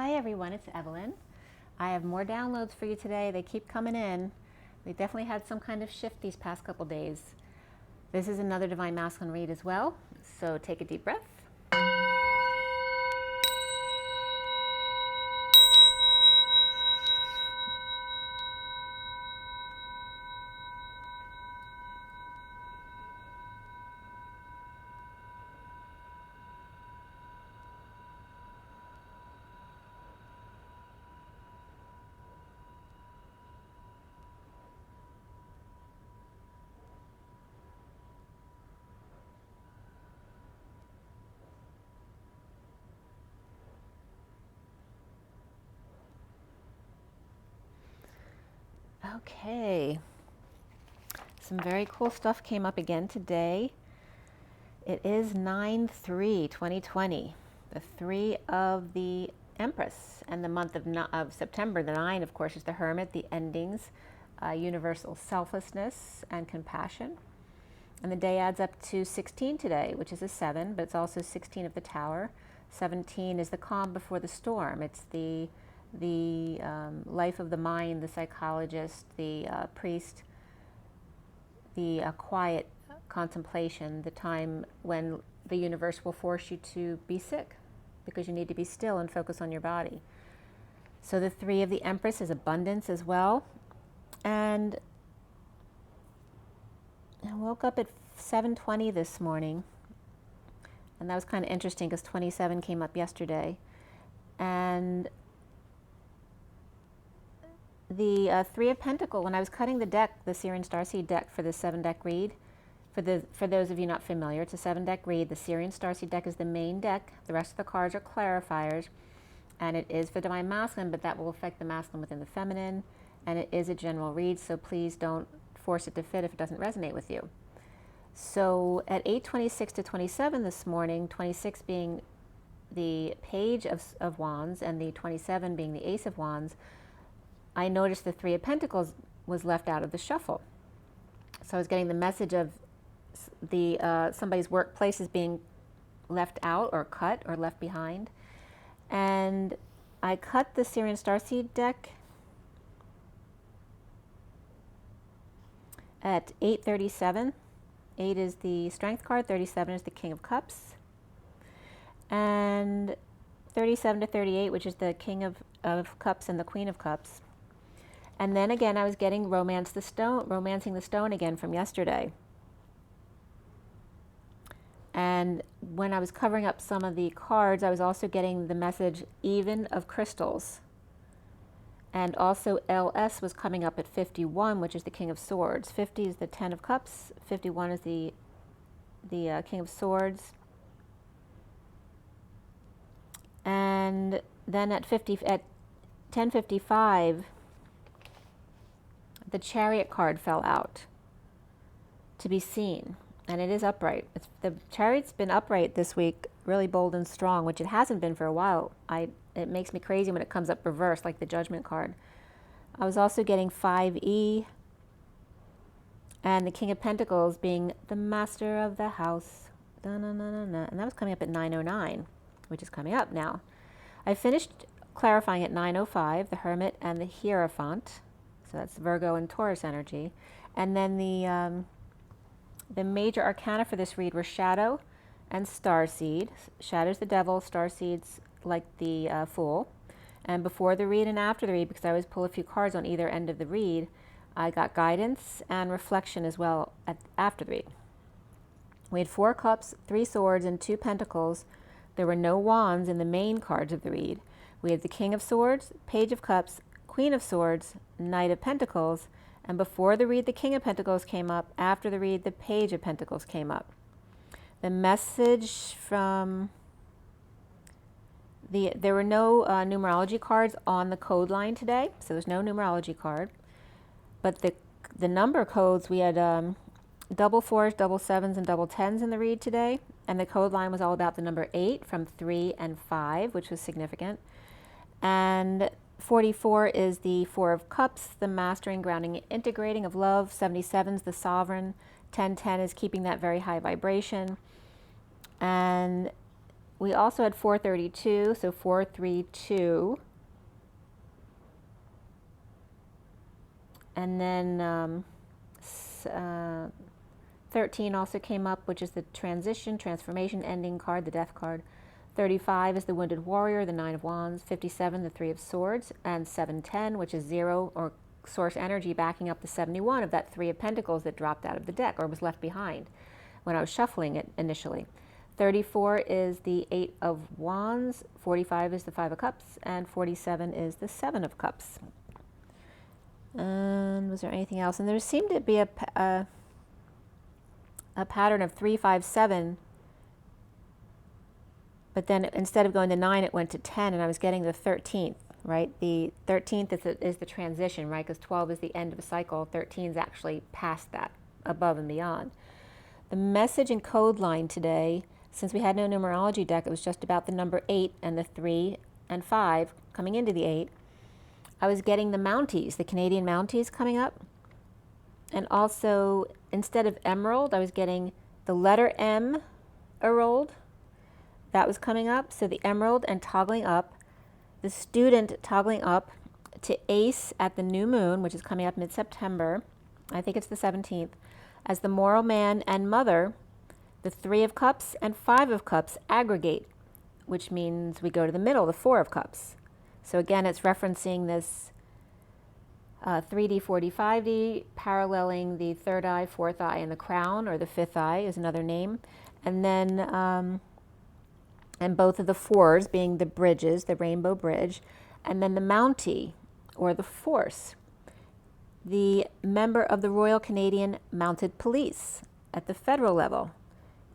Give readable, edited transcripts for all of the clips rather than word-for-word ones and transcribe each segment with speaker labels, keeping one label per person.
Speaker 1: Hi everyone, it's Evelyn. I have more downloads for you today. They keep coming in. We definitely had some kind of shift these past couple days. This is another Divine Masculine read as well, so take a deep breath. Okay, some very cool stuff came up again today. It is 9/3/2020, the 3 of the Empress, and the month of September. The 9, of course, is the Hermit, the endings, universal selflessness and compassion. And the day adds up to 16 today, which is a 7, but it's also 16 of the Tower. 17 is the calm before the storm. It's the life of the mind, the psychologist, the priest, the quiet contemplation, the time when the universe will force you to be sick because you need to be still and focus on your body. So the 3 of the Empress is abundance as well. And I woke up at 7:20 this morning, and that was kind of interesting because 27 came up yesterday. And the 3 of Pentacles, when I was cutting the deck, the SIRIAN Starseed deck for the 7-deck read, for those of you not familiar, it's a 7-deck read. The SIRIAN Starseed deck is the main deck. The rest of the cards are clarifiers, and it is for Divine Masculine, but that will affect the masculine within the feminine, and it is a general read, so please don't force it to fit if it doesn't resonate with you. So at 8:26 to 27 this morning, 26 being the Page of Wands and the 27 being the Ace of Wands, I noticed the 3 of Pentacles was left out of the shuffle. So I was getting the message of somebody's workplace is being left out or cut or left behind. And I cut the SIRIAN Starseed deck at 8:37. 8 is the Strength card, 37 is the King of Cups, and 37 to 38, which is the King of Cups and the Queen of Cups. And then again, I was getting romancing the stone again from yesterday. And when I was covering up some of the cards, I was also getting the message even of crystals. And also LS was coming up at 51, which is the King of Swords. 50 is the 10 of Cups. 51 is the King of Swords. And then at 10:55, the Chariot card fell out to be seen, and it is upright. The Chariot's been upright this week, really bold and strong, which it hasn't been for a while. It makes me crazy when it comes up reversed, like the Judgment card. I was also getting 5E, and the King of Pentacles being the Master of the House. And that was coming up at 9:09, which is coming up now. I finished clarifying at 9:05, the Hermit and the Hierophant. So that's Virgo and Taurus energy. And then the major arcana for this read were Shadow and Starseed. Shadow's the devil, Starseed's like the Fool. And before the read and after the read, because I always pull a few cards on either end of the read, I got guidance and reflection as well after the read. We had 4 cups, 3 swords, and 2 pentacles. There were no wands in the main cards of the read. We had the King of Swords, Page of Cups, Queen of Swords, Knight of Pentacles, and before the read, the King of Pentacles came up. After the read, the Page of Pentacles came up. The message from there were no numerology cards on the code line today, so there's no numerology card. But the number codes, we had double 4s, double 7s, and double 10s in the read today, and the code line was all about the number 8 from 3 and 5, which was significant. And 44 is the 4 of Cups, the mastering, grounding, integrating of love. 77 is the sovereign. 1010 is keeping that very high vibration. And we also had 432, so 432. And then 13 also came up, which is the transition, transformation, ending card, the death card. 35 is the Wounded Warrior, the Nine of Wands. 57, the Three of Swords. And 710, which is 0 or source energy backing up the 71 of that Three of Pentacles that dropped out of the deck or was left behind when I was shuffling it initially. 34 is the Eight of Wands. 45 is the Five of Cups. And 47 is the Seven of Cups. And was there anything else? And there seemed to be a pattern of 3, 5, 7. But then instead of going to 9, it went to 10, and I was getting the 13th, right? The 13th is the transition, right? Because 12 is the end of a cycle. 13 is actually past that, above and beyond. The message and code line today, since we had no numerology deck, it was just about the number 8 and the 3 and 5 coming into the 8. I was getting the Mounties, the Canadian Mounties coming up. And also, instead of emerald, I was getting the letter M, emerald. That was coming up. So the emerald and toggling up. The student toggling up to ace at the new moon, which is coming up mid-September. I think it's the 17th. As the moral man and mother, the Three of Cups and Five of Cups aggregate, which means we go to the middle, the Four of Cups. So again, it's referencing this 3D, 4D, 5D, paralleling the third eye, fourth eye, and the crown, or the fifth eye is another name. And then, and both of the fours being the bridges, the rainbow bridge, and then the Mountie, or the force, the member of the Royal Canadian Mounted Police at the federal level.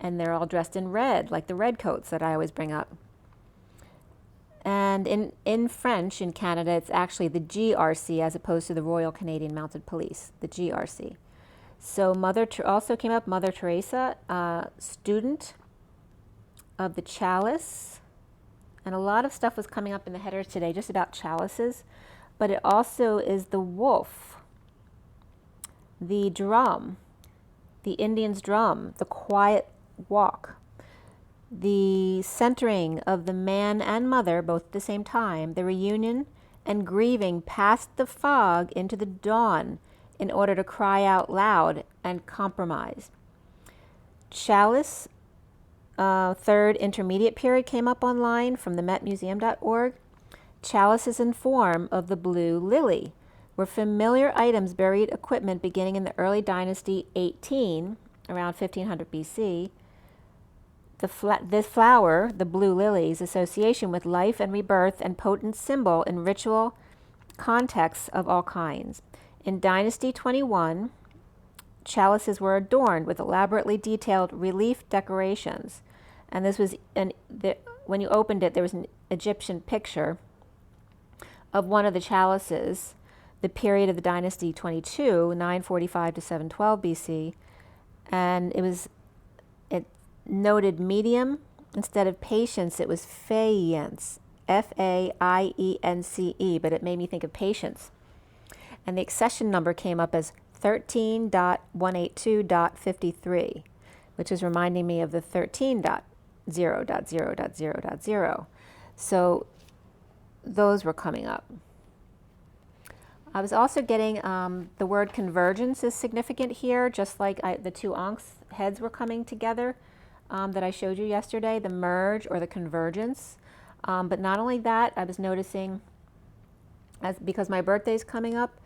Speaker 1: And they're all dressed in red, like the red coats that I always bring up. And in French, in Canada, it's actually the GRC as opposed to the Royal Canadian Mounted Police, the GRC. So also came up Mother Teresa, student of the chalice. And a lot of stuff was coming up in the headers today just about chalices. But it also is the wolf, the drum, the Indian's drum, the quiet walk. The centering of the man and mother, both at the same time, the reunion and grieving past the fog into the dawn in order to cry out loud and compromise. Chalice, third intermediate period came up online from the metmuseum.org. Chalice is in form of the blue lily, were familiar items, buried equipment beginning in the early dynasty 18, around 1500 BC. This flower, the blue lily's association with life and rebirth and potent symbol in ritual contexts of all kinds. In Dynasty 21, chalices were adorned with elaborately detailed relief decorations. And this was, when you opened it, there was an Egyptian picture of one of the chalices, the period of the Dynasty 22, 945 to 712 BC. And it noted medium instead of patience. It was faience, F-A-I-E-N-C-E, but it made me think of patience. And the accession number came up as 13.182.53, which is reminding me of the 13.0.0.0.0. So those were coming up. I was also getting the word convergence is significant here, just like the two Ankhs heads were coming together. That I showed you yesterday, the merge or the convergence. But not only that, I was noticing, because my birthday's coming up,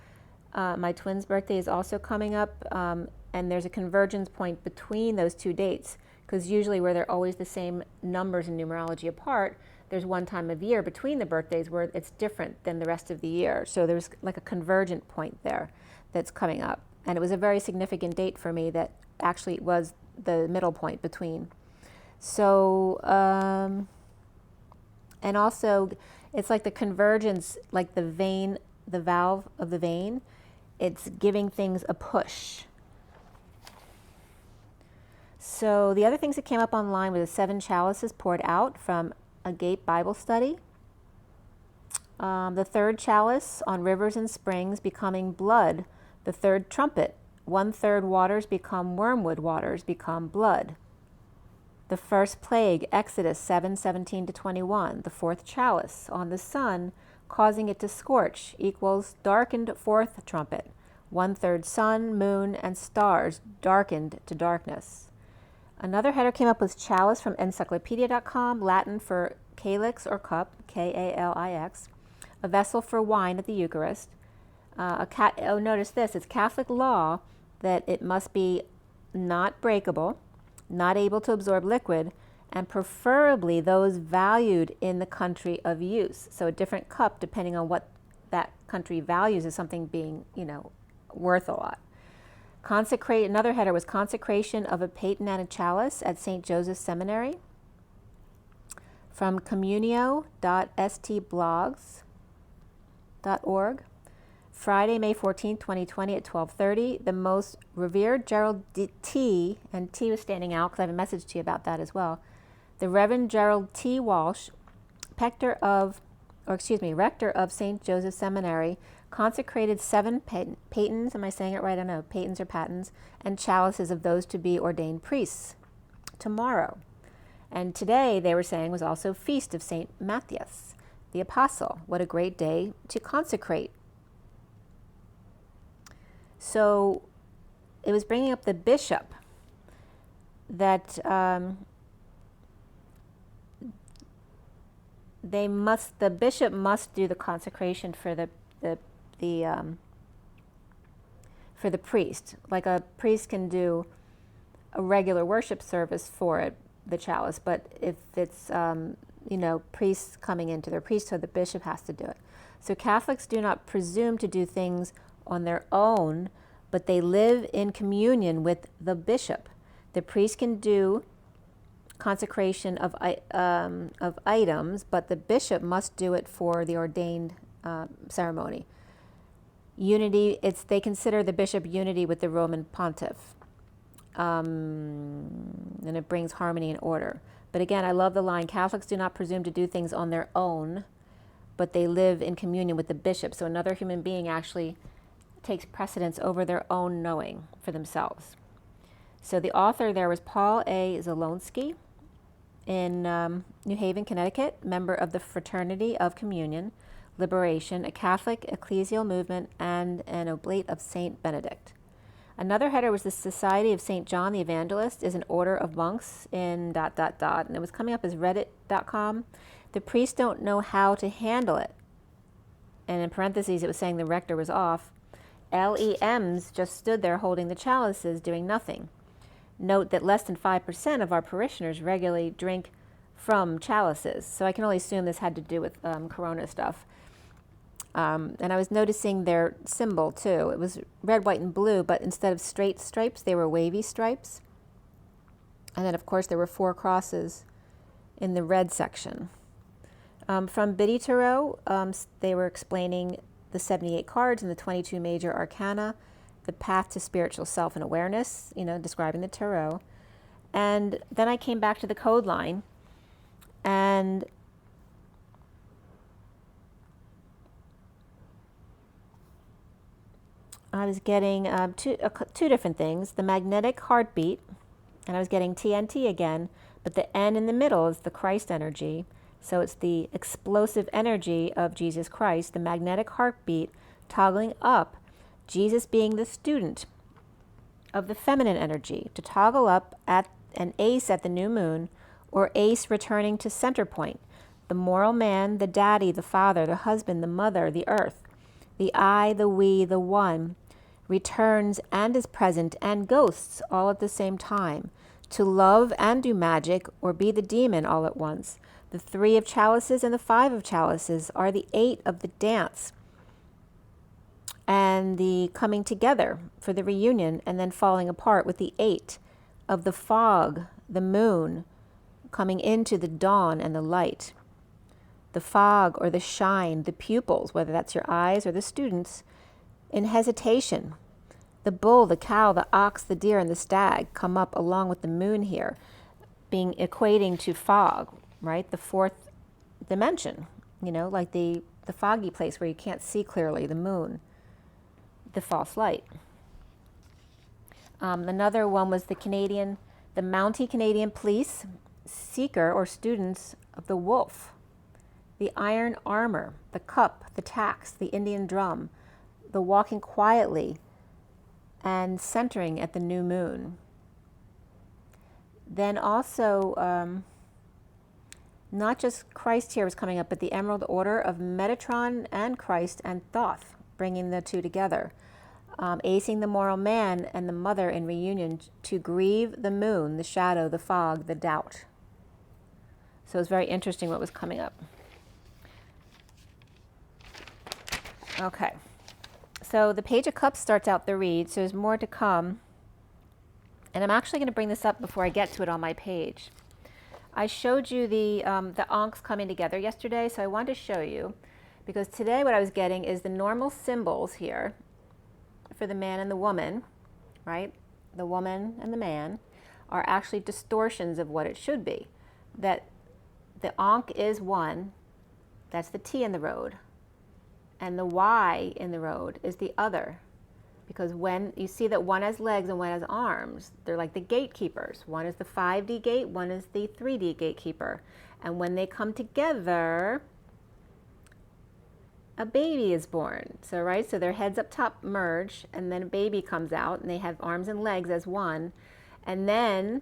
Speaker 1: my twin's birthday is also coming up, and there's a convergence point between those two dates, because usually where they're always the same numbers in numerology apart, there's one time of year between the birthdays where it's different than the rest of the year. So there's like a convergent point there that's coming up. And it was a very significant date for me that actually was the middle point between. So, and also it's like the convergence, like the vein, the valve of the vein, it's giving things a push. So the other things that came up online were the 7 chalices poured out from Agape Bible Study. The third chalice on rivers and springs becoming blood. The third trumpet, 1/3 waters become wormwood, waters become blood. The first plague, Exodus 7:17-21. The fourth chalice on the sun, causing it to scorch, equals darkened fourth trumpet. 1/3 sun, moon, and stars darkened to darkness. Another header came up with chalice from encyclopedia.com, Latin for calyx or cup, K-A-L-I-X, a vessel for wine at the Eucharist. Notice this, it's Catholic law that it must be not breakable, not able to absorb liquid, and preferably those valued in the country of use. So a different cup, depending on what that country values as something being, worth a lot. Another header was consecration of a paten and a chalice at St. Joseph's Seminary. From communio.stblogs.org. Friday, May 14, 2020 at 12:30. The most revered Gerald T., and T was standing out because I have a message to you about that as well. The Reverend Gerald T. Walsh, rector of St. Joseph Seminary, consecrated 7 patens, am I saying it right? I don't know, patens or patens, and chalices of those to be ordained priests tomorrow. And today, they were saying, was also Feast of St. Matthias, the Apostle. What a great day to consecrate. So it was bringing up the bishop that the bishop must do the consecration for the priest. Like a priest can do a regular worship service for it, the chalice, but if it's priests coming into their priesthood, the bishop has to do it. So Catholics do not presume to do things on their own, but they live in communion with the bishop. The priest can do consecration of items, but the bishop must do it for the ordained ceremony. Unity, they consider the bishop unity with the Roman pontiff, and it brings harmony and order. But again, I love the line, Catholics do not presume to do things on their own, but they live in communion with the bishop. So another human being actually takes precedence over their own knowing for themselves. So the author there was Paul A. Zalonsky in New Haven, Connecticut, member of the Fraternity of Communion, Liberation, a Catholic ecclesial movement, and an oblate of Saint Benedict. Another header was the Society of St. John the Evangelist is an order of monks in ... and it was coming up as reddit.com. The priests don't know how to handle it. And in parentheses, it was saying the rector was off. LEMs just stood there holding the chalices, doing nothing. Note that less than 5% of our parishioners regularly drink from chalices. So I can only assume this had to do with corona stuff. And I was noticing their symbol too. It was red, white, and blue, but instead of straight stripes, they were wavy stripes. And then, of course, there were 4 crosses in the red section. From Biddy Tarot, they were explaining the 78 cards and the 22 major arcana, the path to spiritual self and awareness, describing the tarot. And then I came back to the code line, and I was getting two different things, the magnetic heartbeat, and I was getting TNT again, but the N in the middle is the Christ energy. So it's the explosive energy of Jesus Christ, the magnetic heartbeat toggling up, Jesus being the student of the feminine energy, to toggle up at an ace at the new moon, or ace returning to center point, the moral man, the daddy, the father, the husband, the mother, the earth, the I, the we, the one, returns and is present, and ghosts all at the same time, to love and do magic, or be the demon all at once. The 3 of chalices and the 5 of chalices are the 8 of the dance, and the coming together for the reunion, and then falling apart with the 8 of the fog, the moon, coming into the dawn and the light. The fog or the shine, the pupils, whether that's your eyes or the students, in hesitation. The bull, the cow, the ox, the deer, and the stag come up along with the moon here, being equating to fog, right? The 4th dimension, like the foggy place where you can't see clearly, the moon, the false light. Another one was the Canadian The Mountie Canadian Police, seeker or students of the wolf. The iron armor, the cup, the tax, the Indian drum, the walking quietly and centering at the new moon. Then also, not just Christ here was coming up, but the Emerald Order of Metatron and Christ and Thoth, bringing the two together. Acing the moral man and the mother in reunion to grieve the moon, the shadow, the fog, the doubt. So it's very interesting what was coming up. Okay. So the Page of Cups starts out the read, so there's more to come. And I'm actually going to bring this up before I get to it on my page. I showed you the ankhs coming together yesterday, so I wanted to show you, because today what I was getting is the normal symbols here for the man and the woman, right? The woman and the man are actually distortions of what it should be. That the ankh is one, that's the T in the road, and the Y in the road is the other. Because when you see that one has legs and one has arms, they're like the gatekeepers. One is the 5D gate, one is the 3D gatekeeper. And when they come together, a baby is born. So, right, so their heads up top merge, and then a baby comes out, and they have arms and legs as one. And then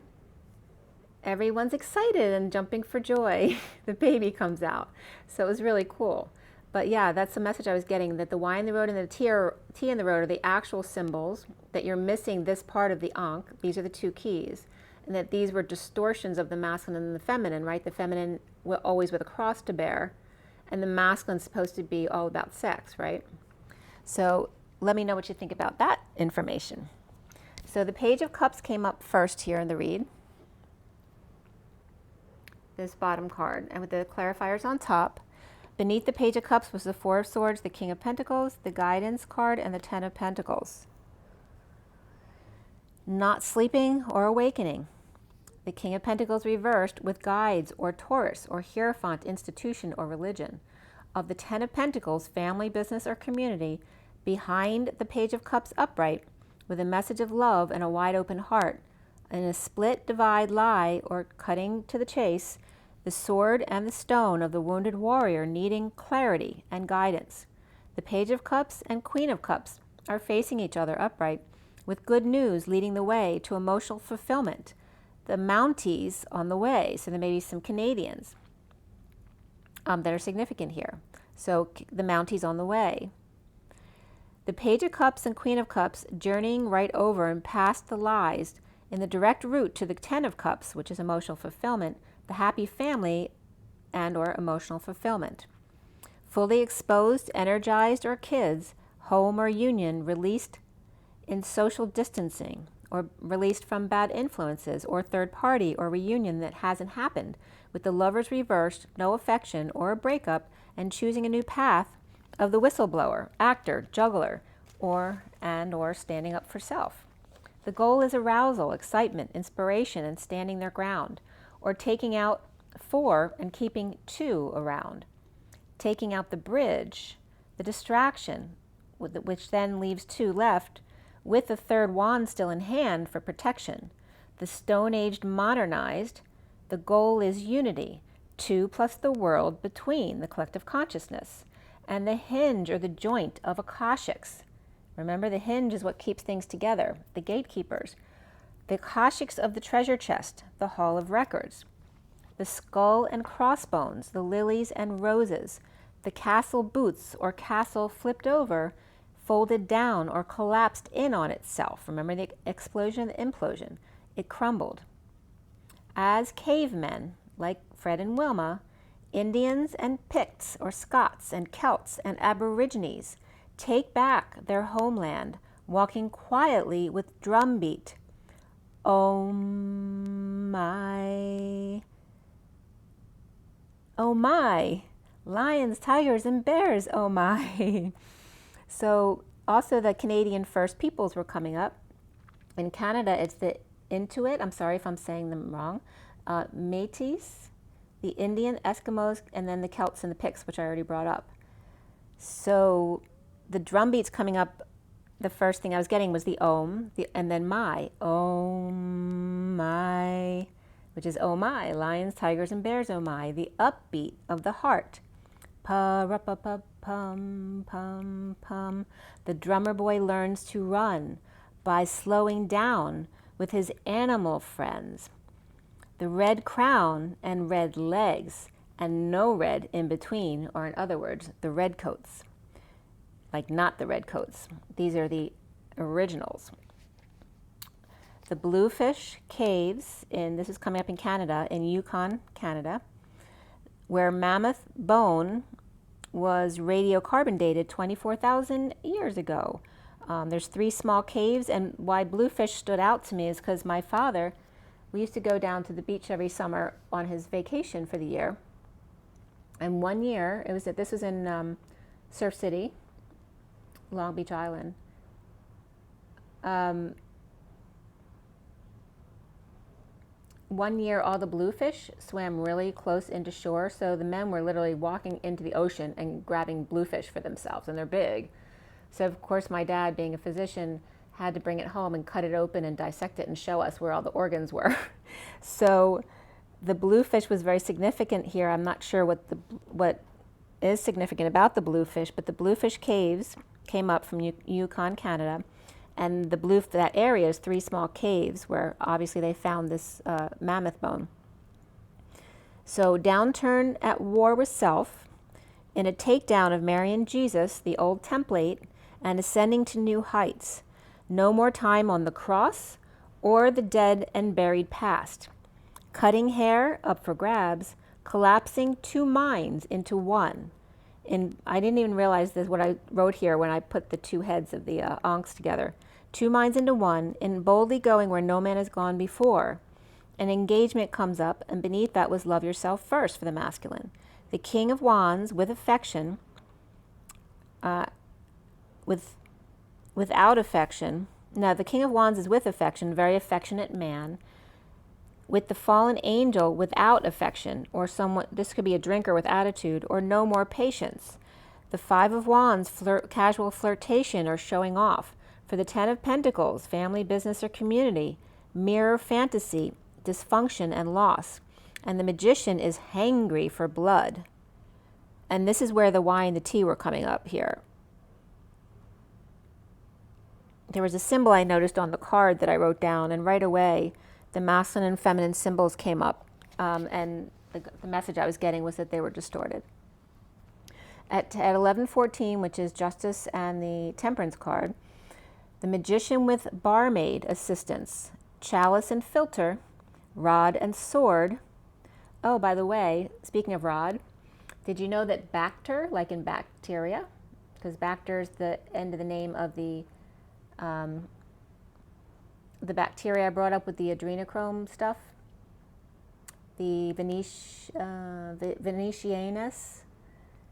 Speaker 1: everyone's excited and jumping for joy. The baby comes out. So it was really cool. But yeah, that's the message I was getting, that the Y in the road and the T in the road are the actual symbols, that you're missing this part of the ankh. These are the two keys. And that these were distortions of the masculine and the feminine, right? The feminine always with a cross to bear, and the masculine is supposed to be all about sex, right? So let me know what you think about that information. So the Page of Cups came up first here in the read. This bottom card, and with the clarifiers on top. Beneath the Page of Cups was the Four of Swords, the King of Pentacles, the Guidance card, and the Ten of Pentacles. Not sleeping or awakening. The King of Pentacles reversed with guides or Taurus or Hierophant, institution or religion. Of the Ten of Pentacles, family, business, or community, behind the Page of Cups upright, with a message of love and a wide open heart. In a split, divide, lie, or cutting to the chase, the sword and the stone of the wounded warrior needing clarity and guidance. The Page of Cups and Queen of Cups are facing each other upright, with good news leading the way to emotional fulfillment. The Mounties on the way, so there may be some Canadians that are significant here. So the Mounties on the way. The Page of Cups and Queen of Cups journeying right over and past the lies in the direct route to the Ten of Cups, which is emotional fulfillment, the happy family and or emotional fulfillment. Fully exposed, energized, or kids, home or union, released in social distancing, or released from bad influences, or third party, or reunion that hasn't happened, with the lovers reversed, no affection, or a breakup, and choosing a new path of the whistleblower, actor, juggler, or standing up for self. The goal is arousal, excitement, inspiration, and standing their ground, or taking out 4 and keeping 2 around. Taking out the bridge, the distraction, which then leaves 2 left, with the third wand still in hand for protection. The Stone-Aged modernized, the goal is unity, 2 plus the world between the collective consciousness, and the hinge or the joint of Akashics. Remember, the hinge is what keeps things together, the gatekeepers. The Akashics of the treasure chest, the hall of records. The skull and crossbones, the lilies and roses. The castle boots or castle flipped over, folded down or collapsed in on itself. Remember the explosion and the implosion. It crumbled. As cavemen, like Fred and Wilma, Indians and Picts or Scots and Celts and Aborigines take back their homeland, walking quietly with drumbeat. Oh my, lions, tigers, and bears, oh my. So also the Canadian First Peoples were coming up. In Canada, it's the Inuit, I'm sorry if I'm saying them wrong, Métis, the Indian, Eskimos, and then the Celts and the Picts, which I already brought up. So the drumbeat's coming up the first thing I was getting was the Om, and then my, Om, my, which is oh my, lions, tigers, and bears, oh my, the upbeat of the heart. Pa-ra-pa-pa-pum, pum, pum. The drummer boy learns to run by slowing down with his animal friends. The red crown and red legs and no red in between, or in other words, the red coats. Like not the red coats. These are the originals. The Bluefish Caves, this is coming up in Canada, in Yukon, Canada, where mammoth bone was radiocarbon dated 24,000 years ago. There's 3 small caves, and why Bluefish stood out to me is because my father, we used to go down to the beach every summer on his vacation for the year. And one year, this was in Surf City, Long Beach Island. One year, all the bluefish swam really close into shore, so the men were literally walking into the ocean and grabbing bluefish for themselves, and they're big. So, of course, my dad, being a physician, had to bring it home and cut it open and dissect it and show us where all the organs were. So the bluefish was very significant here. I'm not sure what is significant about the bluefish, but the Bluefish Caves came up from Yukon, Canada, and that area is 3 small caves where obviously they found this mammoth bone. So downturn at war with self, in a takedown of Mary and Jesus, the old template, and ascending to new heights. No more time on the cross or the dead and buried past. Cutting hair up for grabs, collapsing 2 minds into one. And I didn't even realize this, what I wrote here when I put the 2 heads of the ankhs together. 2 minds into one, in boldly going where no man has gone before. An engagement comes up, and beneath that was love yourself first for the masculine. The King of Wands with affection, without affection. Now, the King of Wands is with affection, very affectionate man. With the fallen angel without affection, or somewhat, this could be a drinker with attitude, or no more patience. The 5 of Wands, casual flirtation or showing off. For the 10 of Pentacles, family, business, or community. Mirror, fantasy, dysfunction, and loss. And the Magician is hangry for blood. And this is where the Y and the T were coming up here. There was a symbol I noticed on the card that I wrote down, and right away the masculine and feminine symbols came up, and the message I was getting was that they were distorted. At 11:14, which is Justice and the Temperance card, the Magician with barmaid assistance, chalice and filter, rod and sword. Oh, by the way, speaking of rod, did you know that Bacter, like in bacteria, because Bacter is the end of the name of the bacteria I brought up with the adrenochrome stuff, the Venetianus,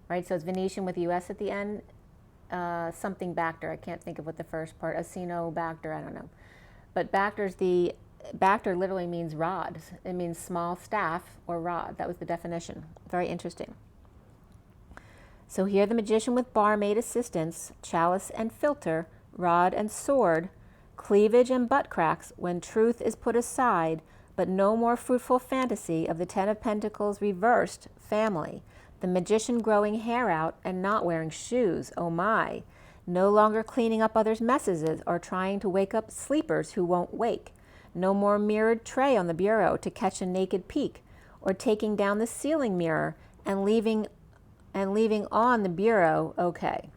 Speaker 1: right? So it's Venetian with US at the end, something Bacter. I can't think of what the first part, Acinobacter, I don't know. But Bacter literally means rod. It means small staff or rod. That was the definition. Very interesting. So here the Magician with barmaid assistance, chalice and filter, rod and sword, cleavage and butt cracks when truth is put aside, but no more fruitful fantasy of the 10 of Pentacles reversed, family. The Magician growing hair out and not wearing shoes, oh my. No longer cleaning up others' messes or trying to wake up sleepers who won't wake. No more mirrored tray on the bureau to catch a naked peek, or taking down the ceiling mirror and leaving on the bureau okay.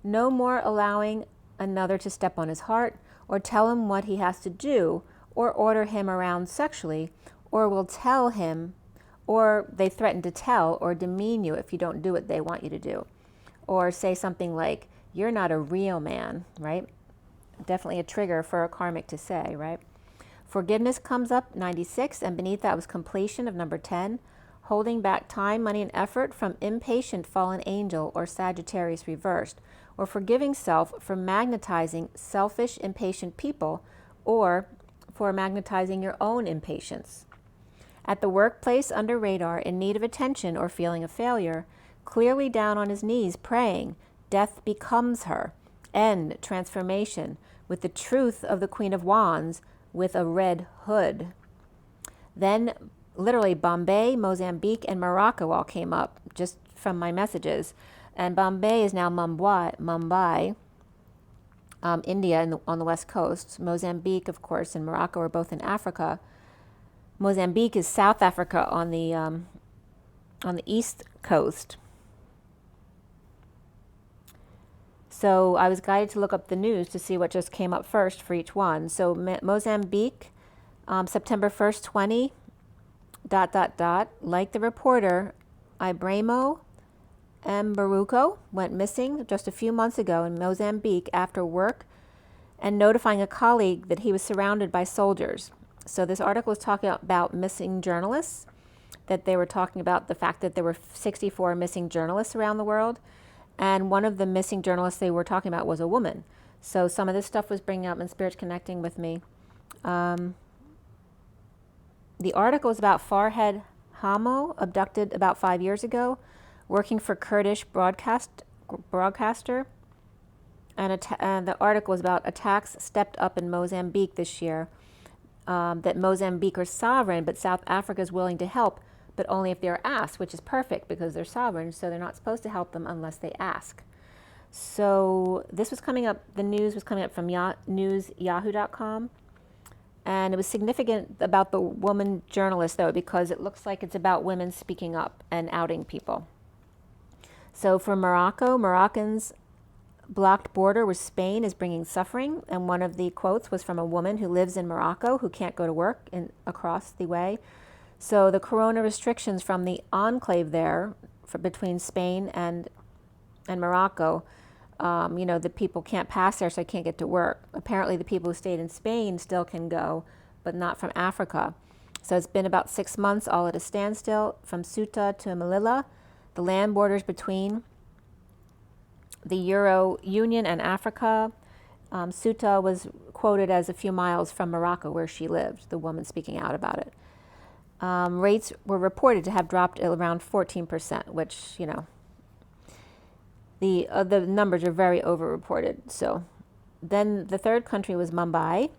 Speaker 1: No more allowing another to step on his heart, or tell him what he has to do, or order him around sexually, or will tell him, or they threaten to tell or demean you if you don't do what they want you to do. Or say something like, you're not a real man, right? Definitely a trigger for a karmic to say, right? Forgiveness comes up, 96, and beneath that was completion of number 10, holding back time, money, and effort from impatient fallen angel or Sagittarius reversed, or forgiving self for magnetizing selfish, impatient people, or for magnetizing your own impatience. At the workplace, under radar, in need of attention or feeling a failure, clearly down on his knees praying, death becomes her, N, transformation, with the truth of the Queen of Wands with a red hood. Then literally Bombay, Mozambique, and Morocco all came up just from my messages. And Bombay is now Mumbai, India on the west coast. Mozambique, of course, and Morocco are both in Africa. Mozambique is South Africa on the east coast. So I was guided to look up the news to see what just came up first for each one. So Mozambique, September 1st, 20, ... Like the reporter, Ibrahimo Mbaruko went missing just a few months ago in Mozambique after work and notifying a colleague that he was surrounded by soldiers. So this article is talking about missing journalists, that they were talking about the fact that there were 64 missing journalists around the world. And one of the missing journalists they were talking about was a woman. So some of this stuff was bringing up and Spirit's connecting with me. The article is about Farhad Hamo, abducted about 5 years ago, working for Kurdish broadcaster. And the article is about attacks stepped up in Mozambique this year. That Mozambique are sovereign, but South Africa is willing to help, but only if they're asked, which is perfect because they're sovereign, so they're not supposed to help them unless they ask. So this was coming up, the news was coming up from newsyahoo.com, and it was significant about the woman journalist, though, because it looks like it's about women speaking up and outing people. So for Morocco, Moroccans' blocked border with Spain is bringing suffering, and one of the quotes was from a woman who lives in Morocco who can't go to work across the way. So the corona restrictions from the enclave there between Spain and Morocco, the people can't pass there, so they can't get to work. Apparently the people who stayed in Spain still can go, but not from Africa. So it's been about 6 months all at a standstill from Ceuta to Melilla, the land borders between the Euro Union and Africa. Ceuta was quoted as a few miles from Morocco where she lived, the woman speaking out about it. Rates were reported to have dropped around 14%, which, the numbers are very overreported. So then the third country was Mumbai,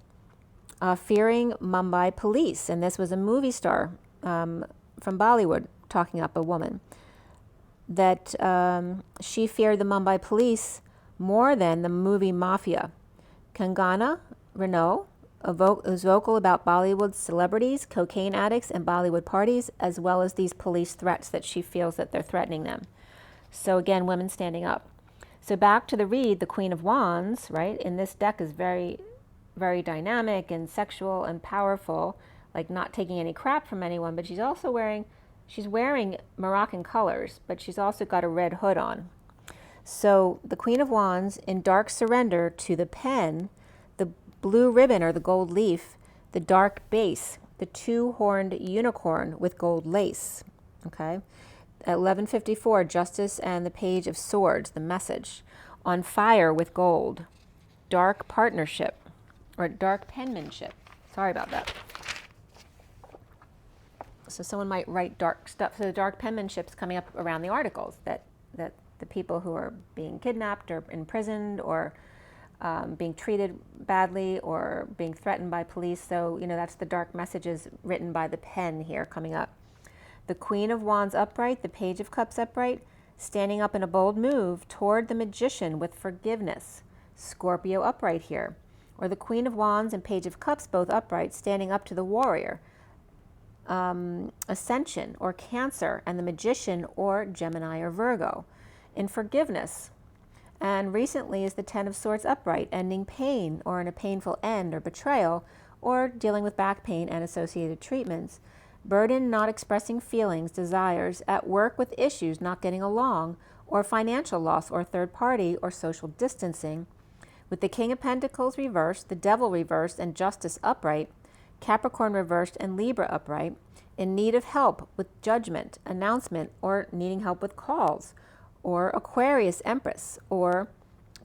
Speaker 1: fearing Mumbai police. And this was a movie star from Bollywood talking up a woman, that she feared the Mumbai police more than the movie Mafia. Kangana Ranaut was vocal about Bollywood celebrities, cocaine addicts, and Bollywood parties, as well as these police threats that she feels that they're threatening them. So again, women standing up. So back to the read, the Queen of Wands, right, in this deck is very, very dynamic and sexual and powerful, like not taking any crap from anyone, but she's also wearing Moroccan colors, but she's also got a red hood on. So the Queen of Wands in dark surrender to the pen, the blue ribbon or the gold leaf, the dark base, the two-horned unicorn with gold lace, okay? At 11:54, Justice and the Page of Swords, the message. On fire with gold, dark partnership, or dark penmanship. Sorry about that. So someone might write dark stuff. So the dark penmanship's coming up around the articles, that the people who are being kidnapped or imprisoned or being treated badly or being threatened by police. So, that's the dark messages written by the pen here coming up. The Queen of Wands upright, the Page of Cups upright, standing up in a bold move toward the Magician with forgiveness. Scorpio upright here. Or the Queen of Wands and Page of Cups both upright, standing up to the Warrior. Ascension or Cancer, and the Magician or Gemini or Virgo in forgiveness. And recently is the Ten of Swords upright, ending pain or in a painful end or betrayal, or dealing with back pain and associated treatments. Burden not expressing feelings, desires, at work with issues not getting along, or financial loss or third party or social distancing. With the King of Pentacles reversed, the Devil reversed, and Justice upright, Capricorn reversed, and Libra upright, in need of help with judgment, announcement, or needing help with calls, or Aquarius Empress, or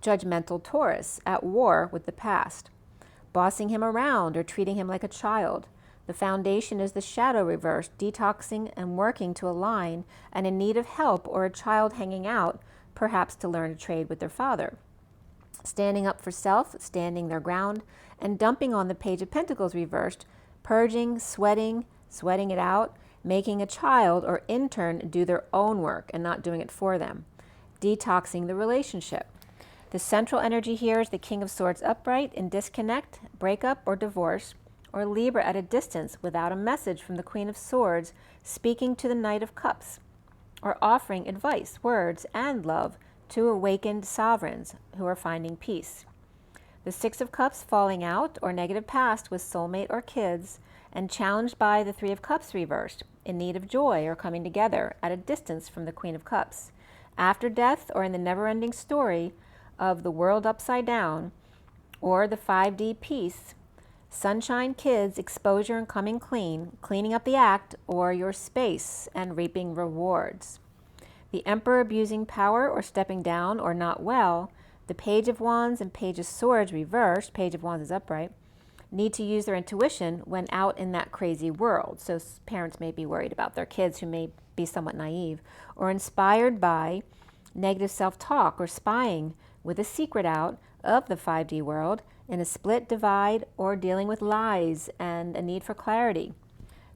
Speaker 1: judgmental Taurus, at war with the past, bossing him around or treating him like a child. The Foundation is the Shadow reversed, detoxing and working to align, and in need of help, or a child hanging out, perhaps to learn a trade with their father. standing up for self, standing their ground, and dumping on the Page of Pentacles reversed, purging, sweating it out, making a child or intern do their own work and not doing it for them, detoxing the relationship. The central energy here is the King of Swords upright in disconnect, breakup, or divorce, or Libra at a distance without a message from the Queen of Swords speaking to the Knight of Cups, or offering advice, words, and love to awakened sovereigns who are finding peace. The Six of Cups falling out or negative past with soulmate or kids, and challenged by the Three of Cups reversed, in need of joy or coming together at a distance from the Queen of Cups. After death or in the never-ending story of the world upside down, or the 5D peace, sunshine, kids, exposure and coming clean, cleaning up the act or your space and reaping rewards. The Emperor abusing power or stepping down or not well, the Page of Wands and Page of Swords reversed, Page of Wands is upright, need to use their intuition when out in that crazy world. So parents may be worried about their kids who may be somewhat naive, or inspired by negative self-talk or spying with a secret out of the 5D world in a split divide, or dealing with lies and a need for clarity,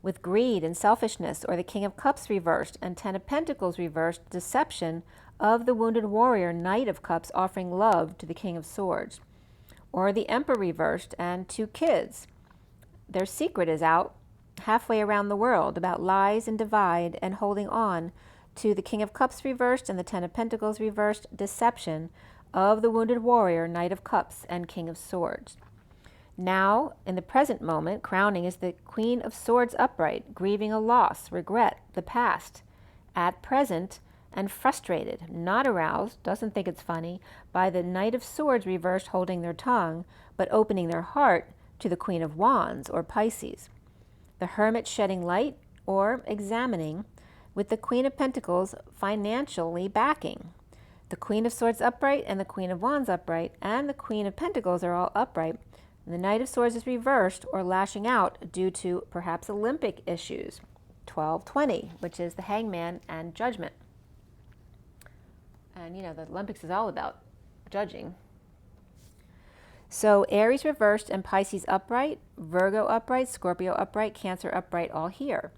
Speaker 1: with greed and selfishness, or the King of Cups reversed and Ten of Pentacles reversed, deception of the wounded warrior, Knight of Cups offering love to the King of Swords, or the Emperor reversed and two kids. Their secret is out halfway around the world about lies and divide and holding on to the King of Cups reversed and the Ten of Pentacles reversed, deception of the wounded warrior, Knight of Cups and King of Swords. Now, in the present moment, crowning is the Queen of Swords upright, grieving a loss, regret, the past, at present, and frustrated, not aroused, doesn't think it's funny, by the Knight of Swords reversed holding their tongue, but opening their heart to the Queen of Wands, or Pisces. The Hermit shedding light, or examining, with the Queen of Pentacles financially backing. The Queen of Swords upright and the Queen of Wands upright and the Queen of Pentacles are all upright. And the Knight of Swords is reversed or lashing out due to perhaps Olympic issues. 12-20, which is the Hangman and Judgment. And you know, the Olympics is all about judging. So Aries reversed and Pisces upright, Virgo upright, Scorpio upright, Cancer upright, all here.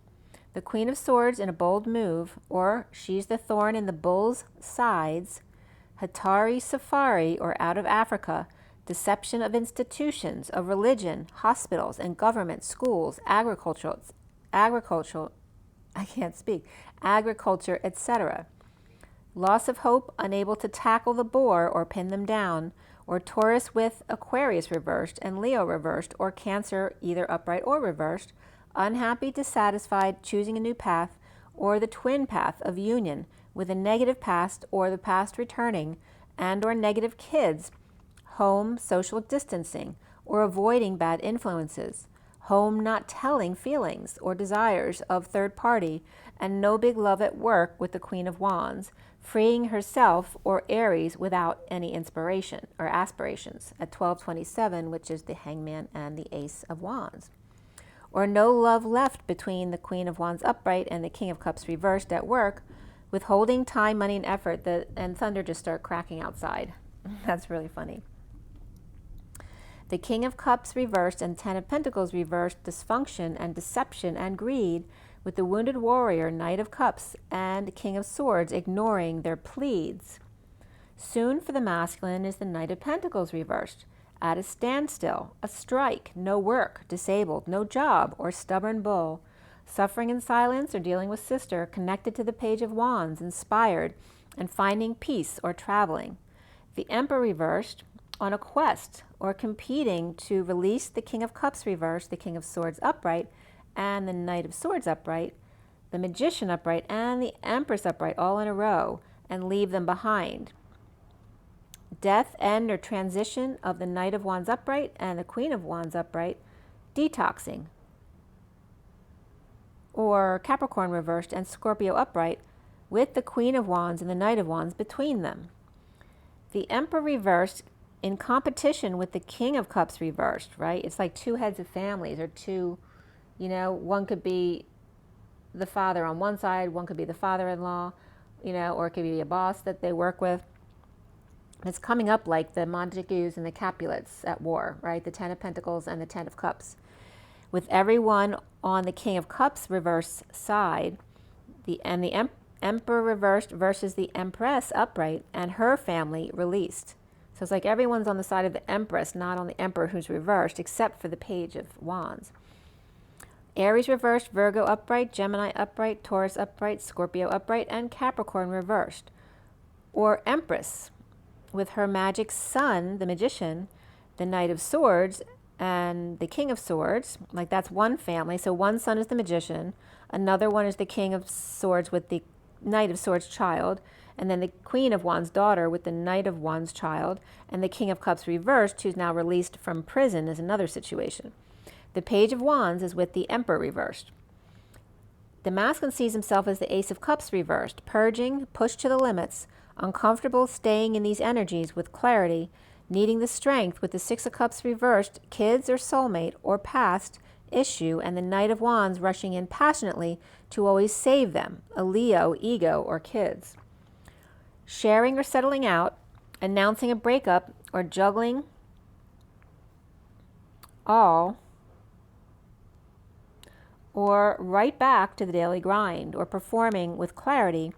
Speaker 1: The Queen of Swords in a bold move, or she's the thorn in the bull's sides, Hatari Safari, or out of Africa, deception of institutions, of religion, hospitals and government, schools, agriculture, etc. Loss of hope, unable to tackle the boar or pin them down, or Taurus with Aquarius reversed and Leo reversed, or Cancer either upright or reversed, unhappy, dissatisfied, choosing a new path, or the twin path of union with a negative past or the past returning, and or negative kids, home social distancing, or avoiding bad influences, home not telling feelings or desires of third party, and no big love at work with the Queen of Wands, freeing herself or Aries without any inspiration or aspirations at 12-27, which is the Hangman and the Ace of Wands. Or no love left between the Queen of Wands upright and the King of Cups reversed at work, withholding time, money, and effort, and thunder just start cracking outside. That's really funny. The King of Cups reversed and Ten of Pentacles reversed, dysfunction and deception and greed, with the wounded warrior, Knight of Cups, and King of Swords ignoring their pleads. Soon for the masculine is the Knight of Pentacles reversed, at a standstill, a strike, no work, disabled, no job, or stubborn bull, suffering in silence or dealing with sister, connected to the Page of Wands, inspired, and finding peace or traveling. The Emperor reversed, on a quest or competing to release the King of Cups reversed, the King of Swords upright, and the Knight of Swords upright, the Magician upright, and the Empress upright all in a row, and leave them behind. Death, end, or transition of the Knight of Wands upright and the Queen of Wands upright, detoxing. Or Capricorn reversed and Scorpio upright, with the Queen of Wands and the Knight of Wands between them. The Emperor reversed in competition with the King of Cups reversed, right? It's like two heads of families, or two, you know, one could be the father on one side, one could be the father-in-law, you know, or it could be a boss that they work with. It's coming up like the Montagues and the Capulets at war, right? The Ten of Pentacles and the Ten of Cups. With everyone on the King of Cups reverse side, the Emperor reversed versus the Empress upright and her family released. So it's like everyone's on the side of the Empress, not on the Emperor who's reversed, except for the Page of Wands. Aries reversed, Virgo upright, Gemini upright, Taurus upright, Scorpio upright, and Capricorn reversed. Or Empress, with her magic son, the Magician, the Knight of Swords, and the King of Swords. Like that's one family. So one son is the Magician, another one is the King of Swords with the Knight of Swords child, and then the Queen of Wands daughter with the Knight of Wands child, and the King of Cups reversed, who's now released from prison, is another situation. The Page of Wands is with the Emperor reversed. The masculine sees himself as the Ace of Cups reversed, purging, pushed to the limits, uncomfortable staying in these energies with clarity, needing the strength with the Six of Cups reversed, kids or soulmate or past issue, and the Knight of Wands rushing in passionately to always save them, a Leo, ego, or kids. Sharing or settling out, announcing a breakup, or juggling all, or right back to the daily grind, or performing with clarity,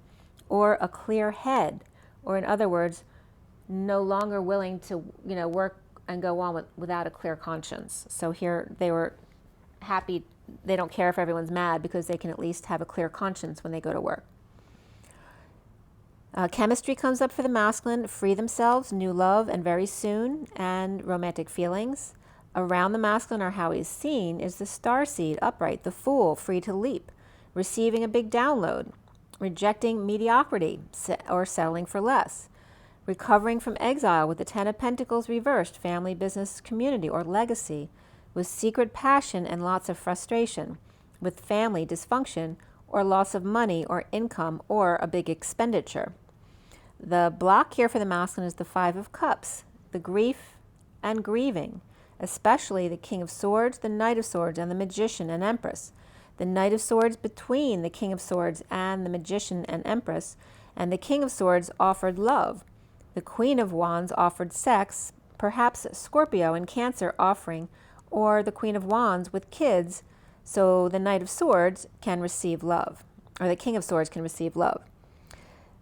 Speaker 1: or a clear head, or in other words, no longer willing to, work and go on without a clear conscience. So here they were happy. They don't care if everyone's mad because they can at least have a clear conscience when they go to work. Chemistry comes up for the masculine, free themselves, new love, and very soon, and romantic feelings. Around the masculine, or how he's seen, is the Starseed upright, the Fool, free to leap, receiving a big download, rejecting mediocrity or settling for less, recovering from exile with the Ten of Pentacles reversed, family, business, community, or legacy, with secret passion and lots of frustration, with family dysfunction or loss of money or income or a big expenditure. The block here for the masculine is the Five of Cups, the grief and grieving, especially the King of Swords, the Knight of Swords, and the Magician and Empress. The Knight of Swords between the King of Swords and the Magician and Empress, and the King of Swords offered love. The Queen of Wands offered sex, perhaps Scorpio and Cancer offering, or the Queen of Wands with kids, so the Knight of Swords can receive love, or the King of Swords can receive love.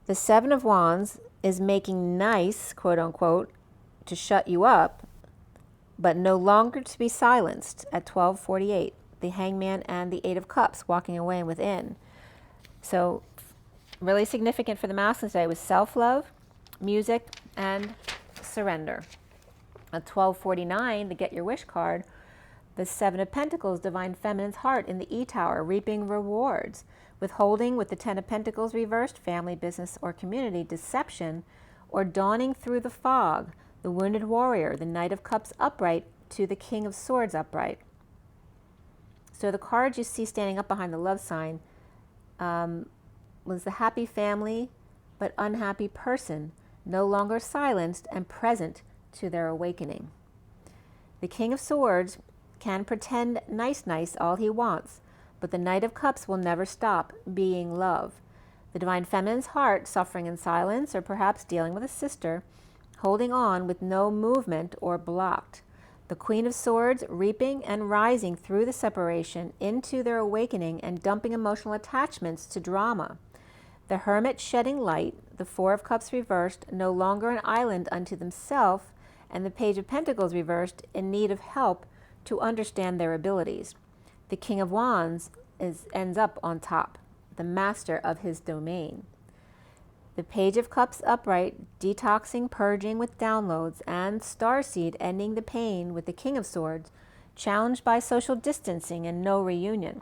Speaker 1: The Seven of Wands is making nice, quote unquote, to shut you up, but no longer to be silenced at 12:48. The Hangman and the Eight of Cups walking away and within. So really significant for the masculine today was self-love, music, and surrender. At 12:49, the Get Your Wish card, the Seven of Pentacles, Divine Feminine's heart in the E-Tower, reaping rewards, withholding with the Ten of Pentacles reversed, family, business, or community, deception, or dawning through the fog, the Wounded Warrior, the Knight of Cups upright to the King of Swords upright. So the card you see standing up behind the love sign was the happy family but unhappy person, no longer silenced and present to their awakening. The King of Swords can pretend nice all he wants, but the Knight of Cups will never stop being love. The Divine Feminine's heart, suffering in silence, or perhaps dealing with a sister, holding on with no movement or blocked. The Queen of Swords reaping and rising through the separation into their awakening and dumping emotional attachments to drama. The Hermit shedding light, the Four of Cups reversed, no longer an island unto themselves, and the Page of Pentacles reversed, in need of help to understand their abilities. The King of Wands ends up on top, the master of his domain. The Page of Cups upright, detoxing, purging with downloads, and Starseed ending the pain with the King of Swords, challenged by social distancing and no reunion.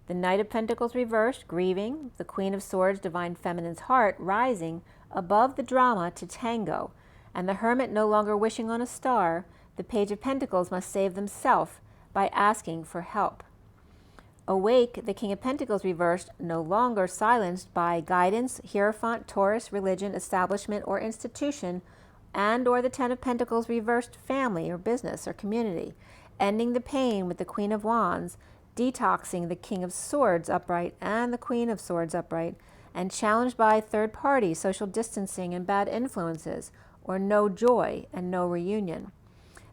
Speaker 1: The Knight of Pentacles reversed, grieving, the Queen of Swords, Divine Feminine's heart, rising above the drama to tango, and the Hermit no longer wishing on a star. The Page of Pentacles must save themselves by asking for help. Awake, the King of Pentacles reversed, no longer silenced by guidance, Hierophant, Taurus, religion, establishment, or institution, and or the Ten of Pentacles reversed, family or business or community, ending the pain with the Queen of Wands, detoxing the King of Swords upright and the Queen of Swords upright, and challenged by third parties, social distancing, and bad influences, or no joy and no reunion.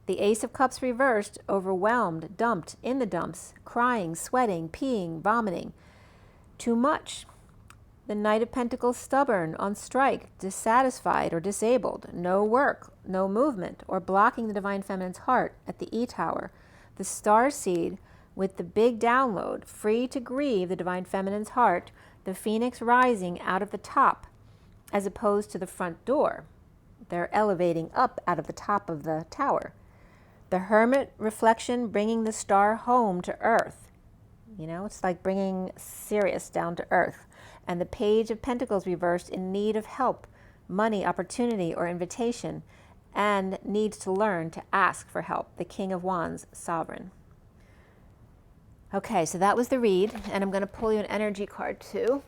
Speaker 1: The Ace of Cups reversed, overwhelmed, dumped, in the dumps, crying, sweating, peeing, vomiting. Too much. The Knight of Pentacles stubborn, on strike, dissatisfied or disabled, no work, no movement, or blocking the Divine Feminine's heart at the E-Tower. The Starseed with the big download, free to grieve the Divine Feminine's heart, the Phoenix rising out of the top as opposed to the front door. They're elevating up out of the top of the tower. The Hermit reflection bringing the star home to earth. You know, it's like bringing Sirius down to earth. And the Page of Pentacles reversed, in need of help, money, opportunity, or invitation, and needs to learn to ask for help. The King of Wands, sovereign. Okay, so that was the read, and I'm going to pull you an energy card too.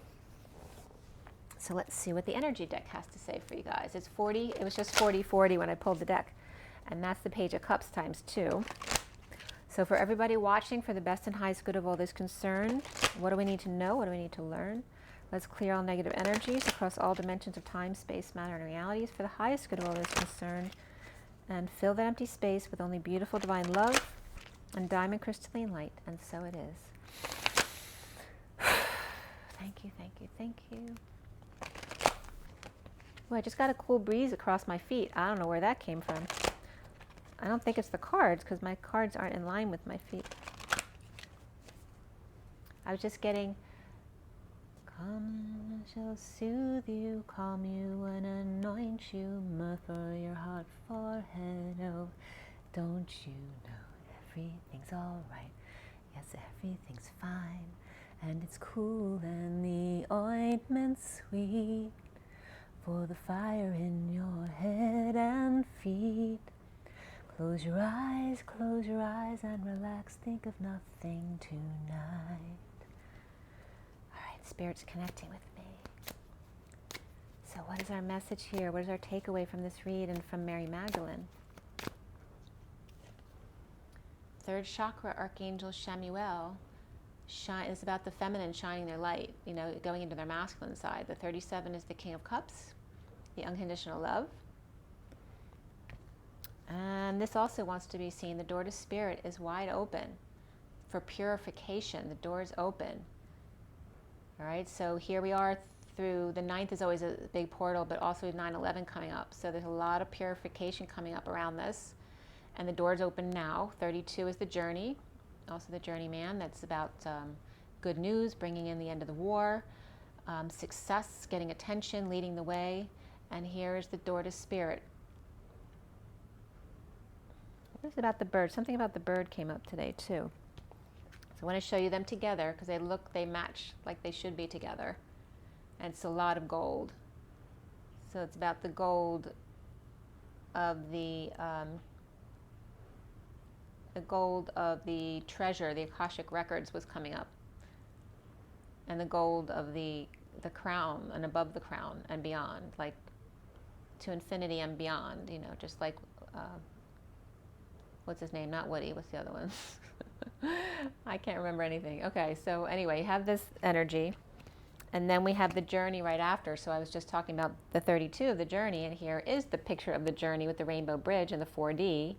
Speaker 1: So let's see what the energy deck has to say for you guys. It's 40, it was just 40-40 when I pulled the deck. And that's the Page of Cups times 2. So for everybody watching, for the best and highest good of all this concerned, what do we need to know? What do we need to learn? Let's clear all negative energies across all dimensions of time, space, matter, and realities for the highest good of all this concerned. And fill that empty space with only beautiful divine love and diamond crystalline light. And so it is. Thank you, thank you, thank you. Well, I just got a cool breeze across my feet. I don't know where that came from. I don't think it's the cards, because my cards aren't in line with my feet. I was just getting, come shall soothe you, calm you, and anoint you, myrrh for your hot forehead. Oh, don't you know everything's all right? Yes, everything's fine, and it's cool, and the ointment's sweet for the fire in your head and feet. Close your eyes, and relax. Think of nothing tonight. All right, Spirit's connecting with me. So what is our message here? What is our takeaway from this read and from Mary Magdalene? Third chakra, Archangel Chamuel, is about the feminine shining their light, you know, going into their masculine side. The 37 is the King of Cups, the unconditional love. And this also wants to be seen. The door to spirit is wide open for purification. The door is open. All right, so here we are through, the 9th is always a big portal, but also 9/11 coming up. So there's a lot of purification coming up around this. And the door's open now. 32 is the journey, also the journeyman. That's about good news, bringing in the end of the war, success, getting attention, leading the way. And here's the door to spirit. What is it about the bird? Something about the bird came up today too. So I want to show you them together because they match like they should be together. And it's a lot of gold. So it's about the gold of the treasure, the Akashic records was coming up. And the gold of the crown and above the crown and beyond, like to infinity and beyond, you know, just like what's his name? Not Woody. What's the other one? I can't remember anything. Okay, so anyway, you have this energy, and then we have the journey right after. So I was just talking about the 32 of the journey, and here is the picture of the journey with the rainbow bridge and the 4D,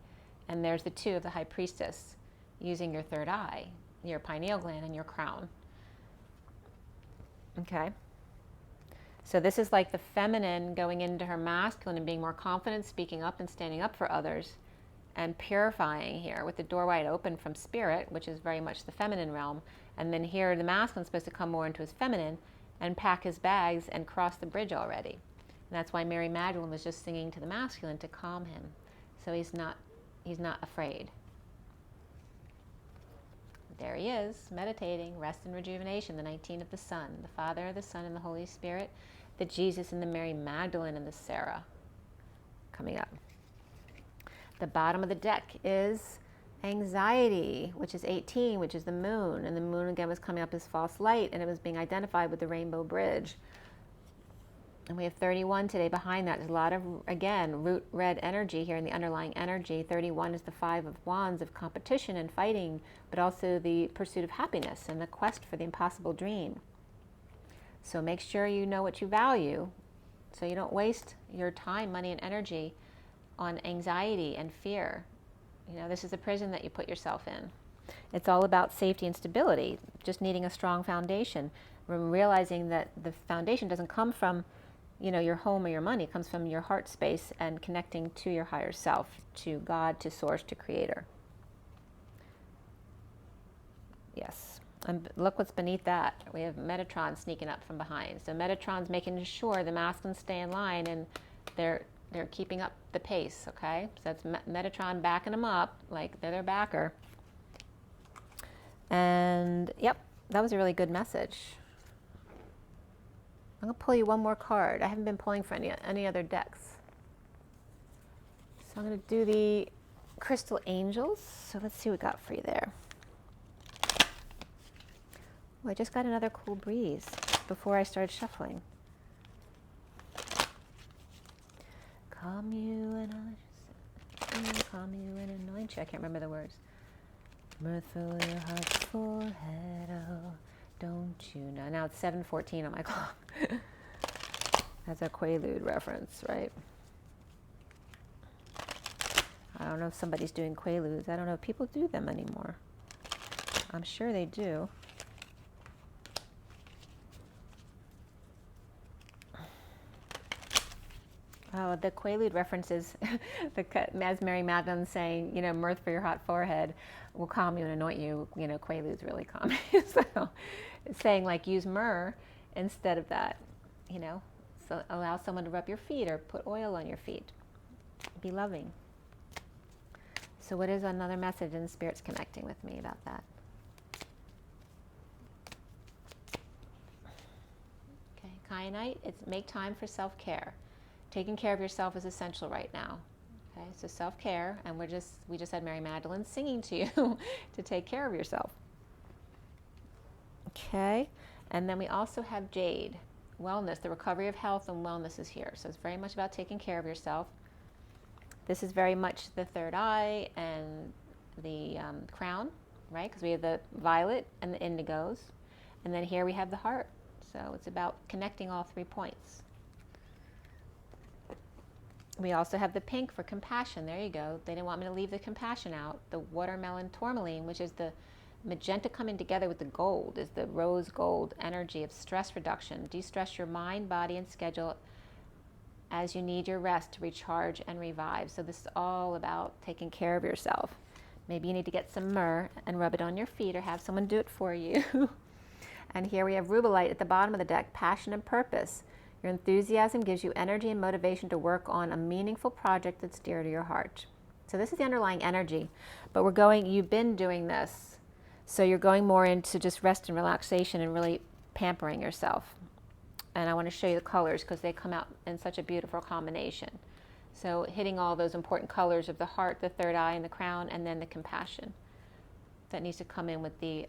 Speaker 1: and there's the 2 of the High Priestess using your third eye, your pineal gland, and your crown. Okay. So this is like the feminine going into her masculine and being more confident, speaking up and standing up for others, and purifying here with the door wide open from spirit, which is very much the feminine realm. And then here the masculine's supposed to come more into his feminine and pack his bags and cross the bridge already. And that's why Mary Magdalene was just singing to the masculine to calm him. So he's not afraid. There he is, meditating, rest and rejuvenation, the 19 of the Sun, the Father, the Son, and the Holy Spirit, the Jesus and the Mary Magdalene and the Sarah coming up. The bottom of the deck is anxiety, which is 18, which is the moon. And the moon again was coming up as false light, and it was being identified with the rainbow bridge. And we have 31 today behind that. There's a lot of, again, root red energy here in the underlying energy. 31 is the 5 of Wands, of competition and fighting, but also the pursuit of happiness and the quest for the impossible dream. So make sure you know what you value So you don't waste your time, money, and energy on anxiety and fear. You know, this is a prison that you put yourself in. It's all about safety and stability, just needing a strong foundation. Realizing that the foundation doesn't come from, you know, your home or your money. It comes from your heart space and connecting to your higher self, to God, to Source, to Creator. Yes. And look what's beneath that. We have Metatron sneaking up from behind. So Metatron's making sure the masculines stay in line, and they're keeping up the pace, okay? So that's Metatron backing them up, like they're their backer. And yep, that was a really good message. I'm going to pull you one more card. I haven't been pulling for any other decks. So I'm going to do the Crystal Angels. So let's see what we got for you there. Oh, I just got another cool breeze before I started shuffling. Calm you and calm you and anoint you. I can't remember the words. Myrrh fill your heart's forehead, oh, don't you know? Now it's 7:14 on my clock. That's a Quaalude reference, right? I don't know if somebody's doing Quaaludes. I don't know if people do them anymore. I'm sure they do. Oh, the Quaalude references, as Mary Magdalene saying, you know, myrrh for your hot forehead will calm you and anoint you. You know, Quaaludes really calm you. So it's saying, like, use myrrh instead of that, you know. So allow someone to rub your feet or put oil on your feet. Be loving. So what is another message in Spirit's connecting with me about that? Okay, Kyanite, it's make time for self-care. Taking care of yourself is essential right now. Okay, so self-care, and we just had Mary Magdalene singing to you to take care of yourself. Okay, and then we also have Jade, wellness, the recovery of health and wellness is here. So it's very much about taking care of yourself. This is very much the third eye and the crown, right? Because we have the violet and the indigos, and then here we have the heart. So it's about connecting all 3 points. We also have the pink for compassion. There you go. They didn't want me to leave the compassion out. The watermelon tourmaline, which is the magenta coming together with the gold, is the rose gold energy of stress reduction. De-stress your mind, body, and schedule as you need your rest to recharge and revive. So this is all about taking care of yourself. Maybe you need to get some myrrh and rub it on your feet or have someone do it for you. And here we have rubellite at the bottom of the deck, passion and purpose. Your enthusiasm gives you energy and motivation to work on a meaningful project that's dear to your heart. So this is the underlying energy, but you've been doing this. So you're going more into just rest and relaxation and really pampering yourself. And I want to show you the colors because they come out in such a beautiful combination. So hitting all those important colors of the heart, the third eye, and the crown, and then the compassion. That needs to come in with the,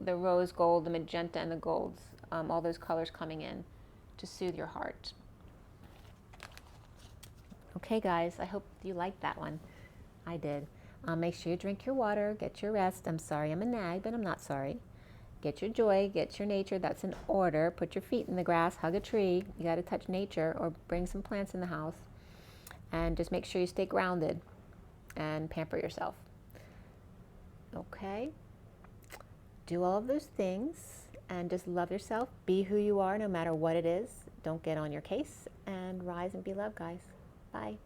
Speaker 1: the rose gold, the magenta, and the golds, all those colors coming in to soothe your heart. Okay, guys, I hope you liked that one. I did. Make sure you drink your water, get your rest. I'm sorry I'm a nag, but I'm not sorry. Get your joy, get your nature. That's in order. Put your feet in the grass, hug a tree. You got to touch nature or bring some plants in the house. And just make sure you stay grounded and pamper yourself. Okay? Do all of those things and just love yourself. Be who you are no matter what it is. Don't get on your case, and rise and be loved, guys. Bye.